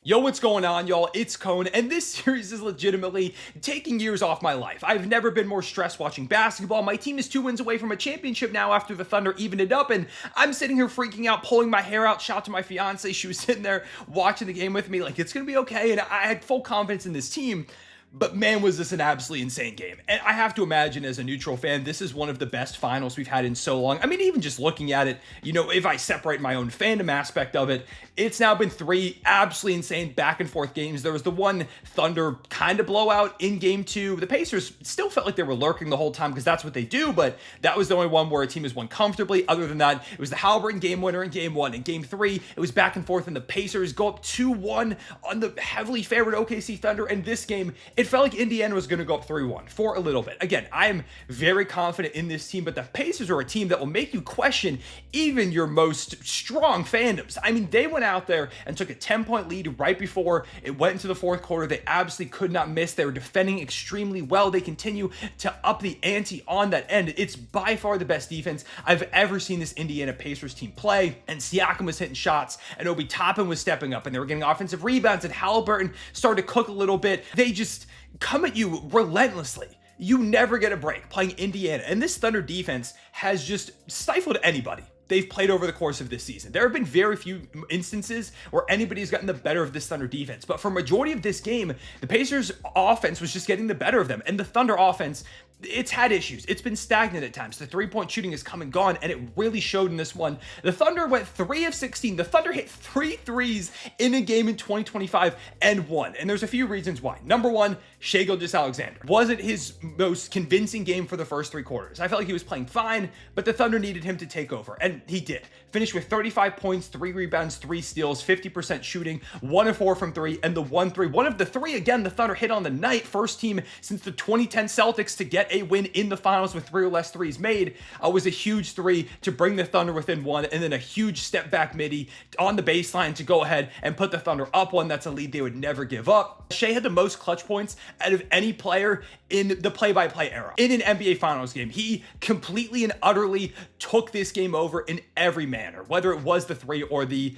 Yo, what's going on, y'all? It's Cone, and this series is legitimately taking years off my life. I've never been more stressed watching basketball. My team is 2 wins away from a championship now after the Thunder evened it up, and I'm sitting here freaking out, pulling my hair out. Shout out to my fiance. She was sitting there watching the game with me like, it's going to be okay, and I had full confidence in this team. But man, was this an absolutely insane game. And I have to imagine as a neutral fan, this is one of the best finals we've had in so long. I mean, even just looking at it, if I separate my own fandom aspect of it, it's now been 3 absolutely insane back and forth games. There was the one Thunder kind of blowout in game 2. The Pacers still felt like they were lurking the whole time because that's what they do, but that was the only one where a team has won comfortably. Other than that, it was the Haliburton game winner in game 1. In game 3, it was back and forth, and the Pacers go up 2-1 on the heavily favored OKC Thunder. And this game, it felt like Indiana was going to go up 3-1 for a little bit. Again, I'm very confident in this team, but the Pacers are a team that will make you question even your most strong fandoms. I mean, they went out there and took a 10-point lead right before it went into the fourth quarter. They absolutely could not miss. They were defending extremely well. They continue to up the ante on that end. It's by far the best defense I've ever seen this Indiana Pacers team play. And Siakam was hitting shots, and Obi Toppin was stepping up, and they were getting offensive rebounds, and Haliburton started to cook a little bit. They just come at you relentlessly. You never get a break playing Indiana. And this Thunder defense has just stifled anybody they've played over the course of this season. There have been very few instances where anybody's gotten the better of this Thunder defense. But for a majority of this game, the Pacers offense was just getting the better of them. And the Thunder offense, it's had issues. It's been stagnant at times. The three-point shooting has come and gone, and it really showed in this one. The Thunder went 3 of 16. The Thunder hit 3 threes in a game in 2025 and won. And there's a few reasons why. Number one, Shai Gilgeous-Alexander. Wasn't his most convincing game for the first 3 quarters. I felt like he was playing fine, but the Thunder needed him to take over, and he did. Finished with 35 points, 3 rebounds, 3 steals, 50% shooting, 1 of 4 from 3, and the 1-3. One of the 3, again, the Thunder hit on the night. First team since the 2010 Celtics to get a win in the finals with 3 or less threes made. Was a huge 3 to bring the Thunder within 1, and then a huge step back midi on the baseline to go ahead and put the Thunder up 1. That's a lead they would never give up. Shai had the most clutch points out of any player in the play-by-play era. In an NBA Finals game, he completely and utterly took this game over in every manner, whether it was the 3 or the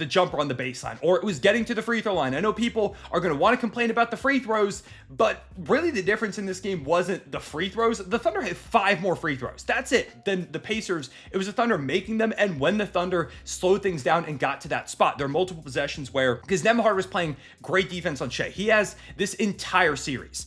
jumper on the baseline, or it was getting to the free throw line. I know people are going to want to complain about the free throws, but really the difference in this game wasn't the free throws. The Thunder had 5 more free throws. That's it. Then the Pacers, it was the Thunder making them, and when the Thunder slowed things down and got to that spot, there are multiple possessions where, because Nembhard was playing great defense on Shai. He has this entire series.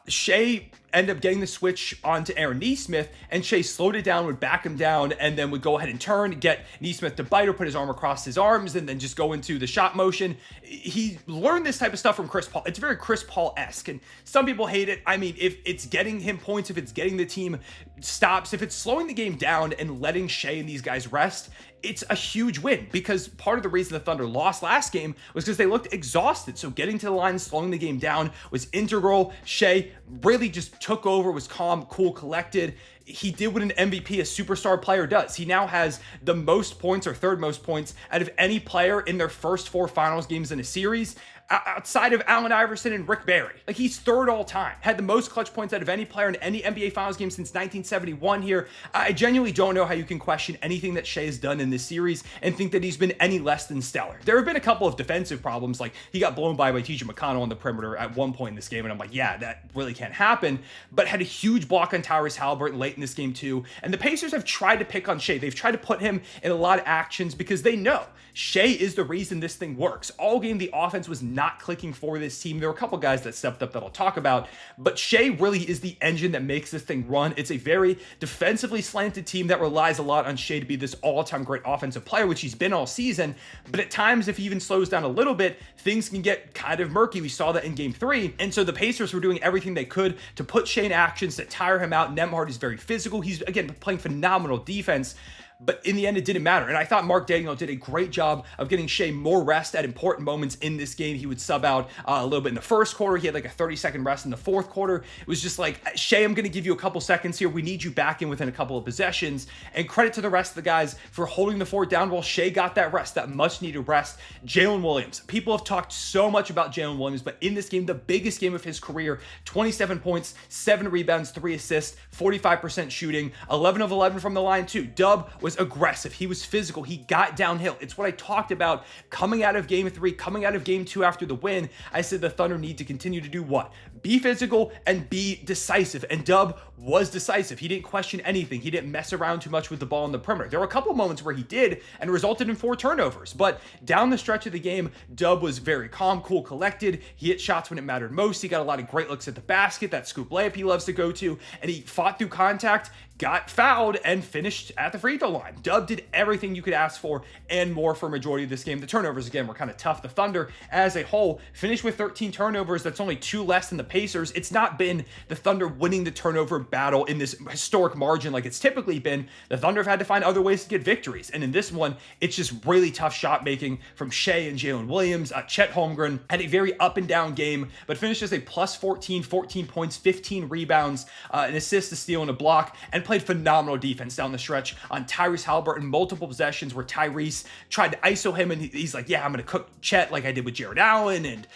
Shai ended up getting the switch onto Aaron Nesmith, and Shai slowed it down, would back him down, and then would go ahead and turn, get Nesmith to bite or put his arm across his arms, and then just go into the shot motion. He learned this type of stuff from Chris Paul. It's very Chris Paul-esque, and some people hate it. I mean, if it's getting him points, if it's getting the team stops, if it's slowing the game down and letting Shai and these guys rest, it's a huge win, because part of the reason the Thunder lost last game was because they looked exhausted. So getting to the line, slowing the game down was integral. Shai really just took over, was calm, cool, collected. He did what an MVP, a superstar player, does. He now has the most points, or 3rd most points, out of any player in their first 4 finals games in a series, outside of Allen Iverson and Rick Barry. Like, he's 3rd all time. Had the most clutch points out of any player in any NBA Finals game since 1971 here. I genuinely don't know how you can question anything that Shai has done in this series and think that he's been any less than stellar. There have been a couple of defensive problems, like he got blown by TJ McConnell on the perimeter at one point in this game, and I'm like, yeah, that really can't happen, but had a huge block on Tyrese Haliburton late in this game too. And the Pacers have tried to pick on Shai. They've tried to put him in a lot of actions because they know Shai is the reason this thing works. All game, the offense was not clicking for this team. There were a couple guys that stepped up that I'll talk about, but Shai really is the engine that makes this thing run. It's a very defensively slanted team that relies a lot on Shai to be this all-time great offensive player, which he's been all season. But at times, if he even slows down a little bit, things can get kind of murky. We saw that in game 3. And so the Pacers were doing everything they could to put Shai in actions, to tire him out. Nembhard is very physical. He's, again, playing phenomenal defense. But in the end, it didn't matter. And I thought Mark Daniel did a great job of getting Shai more rest at important moments in this game. He would sub out a little bit in the first quarter. He had like a 30-second rest in the fourth quarter. It was just like, Shai, I'm going to give you a couple seconds here. We need you back in within a couple of possessions. And credit to the rest of the guys for holding the fort down while Shai got that rest, that much-needed rest. Jalen Williams. People have talked so much about Jalen Williams, but in this game, the biggest game of his career, 27 points, 7 rebounds, 3 assists, 45% shooting, 11 of 11 from the line too. Dub with was aggressive. He was physical. He got downhill. It's what I talked about coming out of game 3, coming out of game 2 after the win. I said the Thunder need to continue to do what? Be physical and be decisive. And Dub was decisive. He didn't question anything. He didn't mess around too much with the ball in the perimeter. There were a couple moments where he did and resulted in 4 turnovers. But down the stretch of the game, Dub was very calm, cool, collected. He hit shots when it mattered most. He got a lot of great looks at the basket, that scoop layup he loves to go to, and he fought through contact, got fouled, and finished at the free throw line. Dub did everything you could ask for and more for a majority of this game. The turnovers, again, were kind of tough. The Thunder, as a whole, finished with 13 turnovers. That's only 2 less than the Pacers. It's not been the Thunder winning the turnover battle in this historic margin like it's typically been. The Thunder have had to find other ways to get victories. And in this one, it's just really tough shot making from Shai and Jalen Williams. Chet Holmgren had a very up and down game, but finished as a plus 14 points, 15 rebounds, an assist, a steal, and a block, and played phenomenal defense down the stretch on Tyrese Haliburton. Multiple possessions where Tyrese tried to ISO him, and he's like, yeah, I'm going to cook Chet like I did with Jared Allen and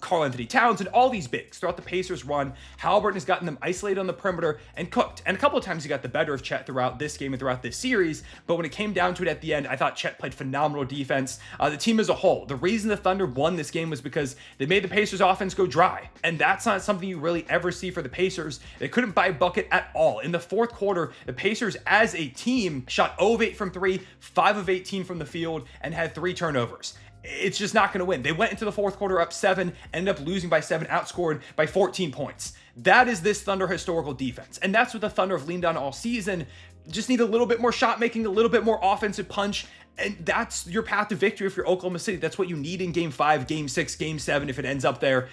Karl Anthony Towns and all these bigs. Throughout the Pacers run, Haliburton has gotten them isolated on the perimeter and cooked. And a couple of times he got the better of Chet throughout this game and throughout this series, but when it came down to it at the end, I thought Chet played phenomenal defense. The team as a whole, the reason the Thunder won this game was because they made the Pacers offense go dry, and that's not something you really ever see for the Pacers. They couldn't buy a bucket at all. In the fourth quarter, the Pacers as a team shot 0 of 8 from 3, 5 of 18 from the field, and had 3 turnovers. It's just not going to win. They went into the fourth quarter up 7, ended up losing by 7, outscored by 14 points. That is this Thunder historical defense, and that's what the Thunder have leaned on all season. Just need a little bit more shot making, a little bit more offensive punch, and that's your path to victory if you're Oklahoma City. That's what you need in game 5, game 6, game 7 if it ends up there.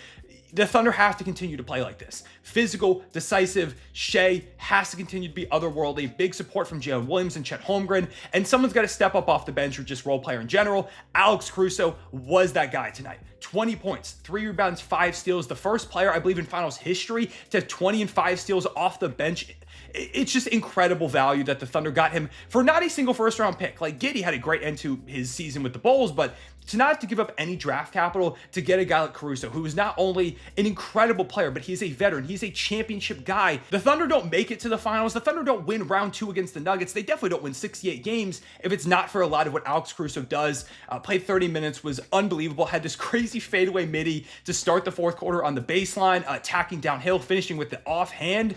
The Thunder have to continue to play like this. Physical, decisive. Shai has to continue to be otherworldly. Big support from Jalen Williams and Chet Holmgren. And someone's got to step up off the bench or just role player in general. Alex Caruso was that guy tonight. 20 points, 3 rebounds, 5 steals. The first player, I believe, in finals history to have 20 and 5 steals off the bench. It's just incredible value that the Thunder got him for not a single first round pick. Like, Giddey had a great end to his season with the Bulls, but to not have to give up any draft capital to get a guy like Caruso, who is not only an incredible player, but he's a veteran. He's a championship guy. The Thunder don't make it to the finals. The Thunder don't win round 2 against the Nuggets. They definitely don't win 68 games if it's not for a lot of what Alex Caruso does. Played 30 minutes, was unbelievable. Had this crazy fadeaway midi to start the fourth quarter on the baseline, attacking downhill, finishing with the offhand,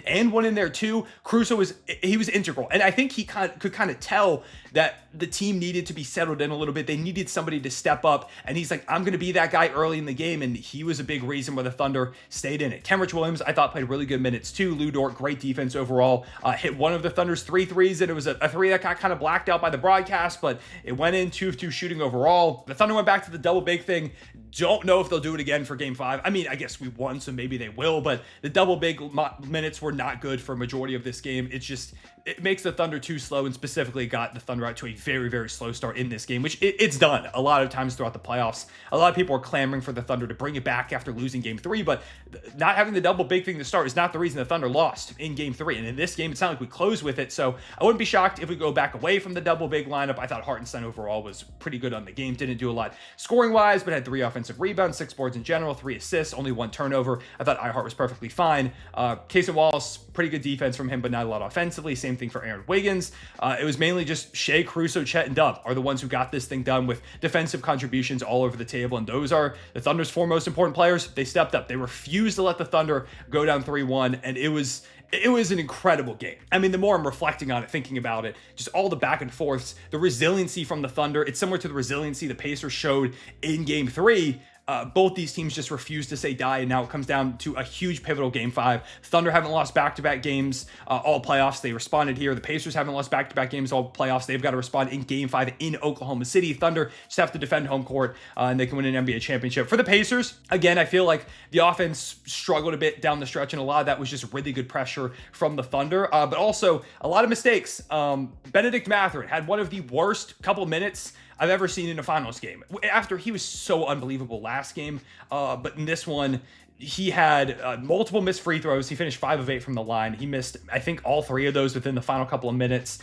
and one in there too. Caruso was integral. And I think he could kind of tell that the team needed to be settled in a little bit. They needed somebody to step up, and he's like, I'm going to be that guy early in the game, and he was a big reason why the Thunder stayed in it. Kenrich Williams, I thought, played really good minutes too. Lou Dort, great defense overall. Hit one of the Thunder's 3 threes, and it was a 3 that got kind of blacked out by the broadcast, but it went in 2 of 2 shooting overall. The Thunder went back to the double big thing. Don't know if they'll do it again for game 5. I mean, I guess we won, so maybe they will, but the double big minutes were not good for a majority of this game. It makes the Thunder too slow, and specifically got the Thunder out to a very, very slow start in this game, which it's done a lot of times throughout the playoffs. A lot of people are clamoring for the Thunder to bring it back after losing game 3, but not having the double big thing to start is not the reason the Thunder lost in game 3. And in this game, it's not like we closed with it, so I wouldn't be shocked if we go back away from the double big lineup. I thought Hartenstein overall was pretty good on the game. Didn't do a lot scoring-wise, but had 3 offensive rebounds, 6 boards in general, 3 assists, only 1 turnover. I thought Ihart was perfectly fine. Casey Wallace, pretty good defense from him, but not a lot offensively. Same thing for Aaron Wiggins. It was mainly just Shai, Caruso, Chet, and Dub are the ones who got this thing done with defensive contributions all over the table, and those are the Thunder's 4 most important players. They stepped up. They refused to let the Thunder go down 3-1, and it was an incredible game. I mean, the more I'm reflecting on it, thinking about it, just all the back and forths, the resiliency from the Thunder, it's similar to the resiliency the Pacers showed in game 3. Both these teams just refused to say die, and now it comes down to a huge pivotal game 5. Thunder haven't lost back-to-back games all playoffs. They responded here. The Pacers haven't lost back-to-back games all playoffs. They've got to respond in game 5 in Oklahoma City. Thunder just have to defend home court, and they can win an NBA championship. For the Pacers, again, I feel like the offense struggled a bit down the stretch, and a lot of that was just really good pressure from the Thunder, but also a lot of mistakes. Bennedict Mathurin had one of the worst couple minutes I've ever seen in a finals game. After he was so unbelievable last game, but in this one, he had multiple missed free throws. He finished 5 of 8 from the line. He missed, I think, all 3 of those within the final couple of minutes.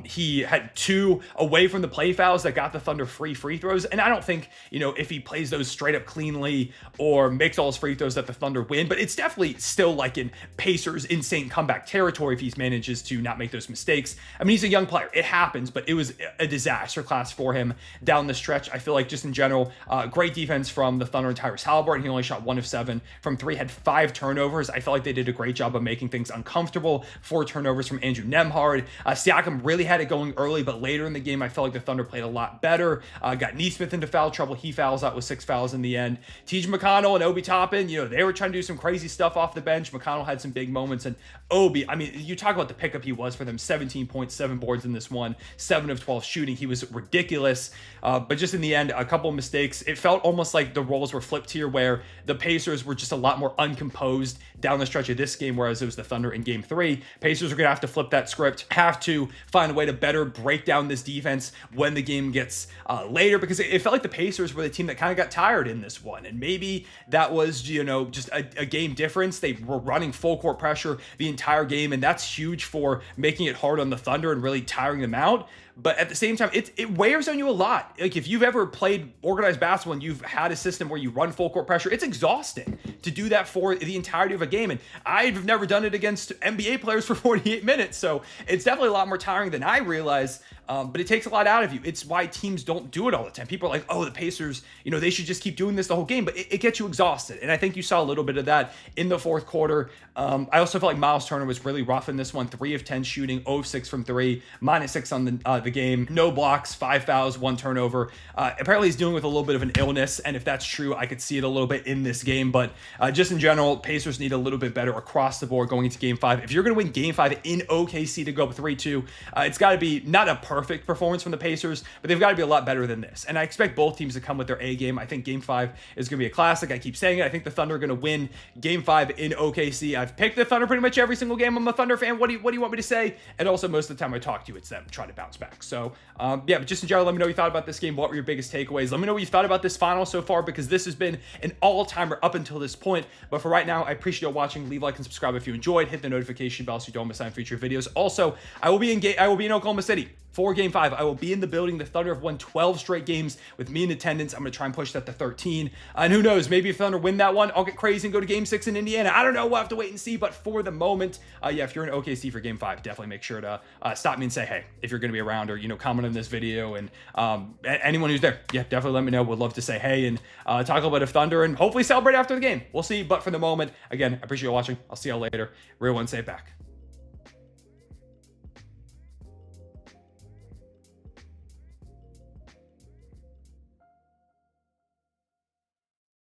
He had 2 away from the play fouls that got the Thunder free throws. And I don't think, if he plays those straight up cleanly or makes all his free throws that the Thunder win, but it's definitely still like in Pacers insane comeback territory if he manages to not make those mistakes. I mean, he's a young player. It happens, but it was a disaster class for him down the stretch. I feel like just in general, great defense from the Thunder and Tyrese Haliburton. He only shot 1 of 7 from 3, had 5 turnovers. I felt like they did a great job of making things uncomfortable. 4 turnovers from Andrew Nembhard. Siakam really had it going early, but later in the game, I felt like the Thunder played a lot better. Got Neesmith into foul trouble. He fouls out with 6 fouls in the end. TJ McConnell and Obi Toppin, they were trying to do some crazy stuff off the bench. McConnell had some big moments, and Obi, I mean, you talk about the pickup he was for them. 17 points, 7 boards in this one, 7 of 12 shooting. He was ridiculous, but just in the end, a couple of mistakes. It felt almost like the roles were flipped here, where the Pacers were just a lot more uncomposed down the stretch of this game, whereas it was the Thunder in game 3. Pacers are going to have to flip that script, have to find a way to better break down this defense when the game gets later, because it felt like the Pacers were the team that kind of got tired in this one, and maybe that was, just a game difference. They were running full court pressure the entire game, and that's huge for making it hard on the Thunder and really tiring them out. But at the same time, it wears on you a lot. Like, if you've ever played organized basketball and you've had a system where you run full court pressure, it's exhausting to do that for the entirety of a game. And I've never done it against NBA players for 48 minutes. So it's definitely a lot more tiring than I realize. But it takes a lot out of you. It's why teams don't do it all the time. People are like, oh, the Pacers, they should just keep doing this the whole game. But it gets you exhausted. And I think you saw a little bit of that in the fourth quarter. I also felt like Miles Turner was really rough in this one. 3 of 10 shooting, 0 of 6 from 3, -6 on the game. No blocks, 5 fouls, 1 turnover. Apparently he's dealing with a little bit of an illness, and if that's true, I could see it a little bit in this game. But just in general, Pacers need a little bit better across the board going into game 5. If you're going to win game 5 in OKC to go up 3-2, it's got to be not a perfect performance from the Pacers, but they've got to be a lot better than this. And I expect both teams to come with their A game. I think game 5 is going to be a classic. I keep saying it. I think the Thunder are going to win game 5 in OKC. I've picked the Thunder pretty much every single game. I'm a Thunder fan. What do you want me to say? And also, most of the time I talk to you, it's them trying to bounce back. So but just in general, let me know what you thought about this game. What were your biggest takeaways? Let me know what you thought about this final so far, because this has been an all-timer up until this point. But for right now, I appreciate you watching. Leave a like and subscribe if you enjoyed. Hit the notification bell so you don't miss out on future videos. Also, I will be in Oklahoma City for game 5. I will be in the building. The Thunder have won 12 straight games with me in attendance. I'm going to try and push that to 13. And who knows, maybe if Thunder win that one, I'll get crazy and go to game 6 in Indiana. I don't know. We'll have to wait and see. But for the moment, if you're in OKC for game 5, definitely make sure to stop me and say, hey, if you're going to be around, or, comment on this video. And anyone who's there, definitely let me know. Would love to say hey and talk a little bit of Thunder and hopefully celebrate after the game. We'll see. But for the moment, again, I appreciate you watching. I'll see y'all later. Real one, say it back.